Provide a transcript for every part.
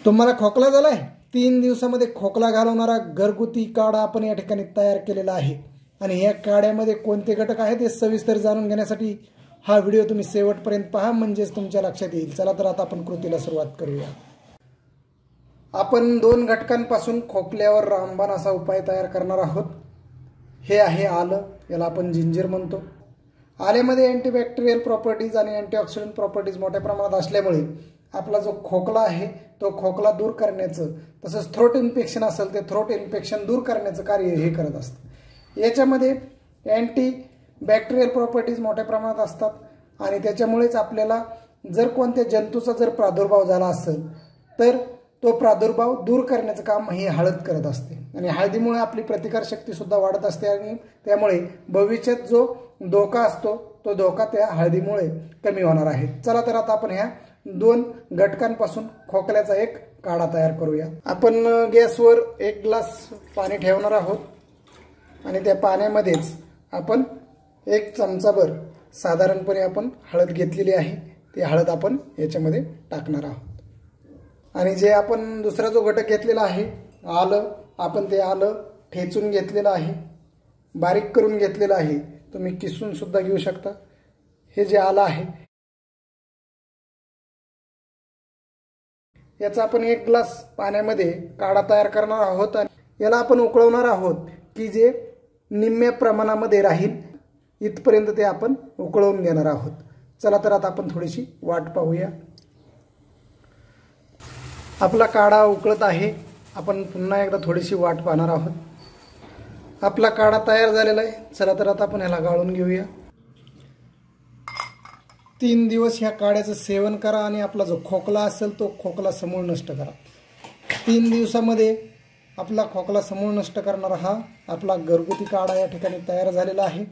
तुम्हाला खोकला झालाय? 3 दिवसामध्ये खोकला घालवणारा घरगुती काढा आपण या ठिकाणी तयार केलेला आहे। आणि या काढ्यामध्ये कोणते घटक आहेत हे सविस्तर जाणून घेण्यासाठी हा व्हिडिओ तुम्ही शेवटपर्यंत पहा, म्हणजेच तुमच्या लक्षात येईल। चला तर आता आपण कृतीला सुरुवात करूया। आपण 2 घटकांपासून खोकल्यावर रामबाण असा उपाय तयार करणार आहोत। हे आहे आलं, याला आपण जिंजर म्हणतो। आल्यामध्ये अँटीबॅक्टेरियल प्रॉपर्टीज आणि अँटीऑक्सिडंट प्रॉपर्टीज मोठ्या प्रमाणात असल्यामुळे आपला जो खोकला आहे तो खोकला दूर करण्याचं, तसंच थ्रोट इन्फेक्शन असेल ते थ्रोट इन्फेक्शन दूर करण्याचं कार्य हे करत असतं। याच्यामध्ये अँटी बॅक्टेरियल प्रॉपर्टीज मोठ्या प्रमाणात असतात आणि त्याच्यामुळेच आपल्याला जर कोणत्या जंतूचा जर प्रादुर्भाव झाला असेल तर तो प्रादुर्भाव दूर करण्याचं काम ही हळद करत असते। आणि हळदीमुळे आपली प्रतिकारशक्ती सुद्धा वाढत असते आणि त्यामुळे भविष्यात जो धोका असतो तो धोका त्या हळदीमुळे कमी होणार आहे। चला तर आता आपण ह्या 2 घटकांपासून खोकल्याचा एक काढा तयार करूया। आपण गॅसवर 1 ग्लास पाणी ठेवणार आहोत आणि त्या पाण्यामध्येच आपण 1 चमचाभर साधारणपणे आपण हळद घेतलेली आहे, ती हळद आपण याच्यामध्ये टाकणार आहोत। आणि जे आपण दुसरा जो घटक घेतलेला आहे आलं, आपण ते आलं ठेचून घेतलेलं आहे, बारीक करून घेतलेलं आहे, तुम्ही किसून सुद्धा घेऊ शकता। हे जे आलं आहे याचा आपण 1 ग्लास पाण्यामध्ये काढा तयार करणार आहोत आणि याला आपण उकळवणार आहोत की जे निम्म्या प्रमाणामध्ये राहील इथपर्यंत ते आपण उकळवून घेणार आहोत। चला तर आता आपण थोडीशी वाट पाहूया। आपला काढा उकळत आहे, आपण पुन्हा एकदा थोडीशी वाट पाहणार आहोत। आपला काढा तयार झालेला आहे। चला तर आता आपण ह्याला गाळून घेऊया। 3 दिवस ह्या काढ्याचं सेवन करा आणि आपला जो खोकला असेल तो खोकला समूळ नष्ट करा। 3 दिवसामध्ये आपला खोकला समूळ नष्ट करणारा हा आपला घरगुती काढा या ठिकाणी तयार झालेला आहे।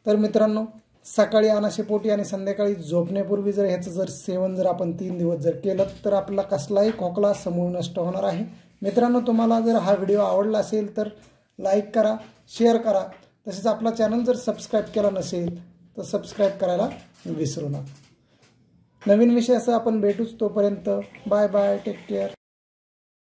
तर मित्रांनो, सकाळी अनाशेपोटी आणि संध्याकाळी झोपण्यापूर्वी जर ह्याचं जर सेवन जर आपण 3 दिवस जर केलं तर आपला कसलाही खोकला समूळ नष्ट होणार आहे। मित्रांनो, तुम्हाला जर हा व्हिडिओ आवडला असेल तर लाईक करा, शेअर करा, तसेच आपला चॅनल जर सबस्क्राईब केला नसेल तर सबस्क्राईब करायला विसरू नका। नवीन विषयासह आपण भेटूच, तोपर्यंत बाय बाय, टेक केअर।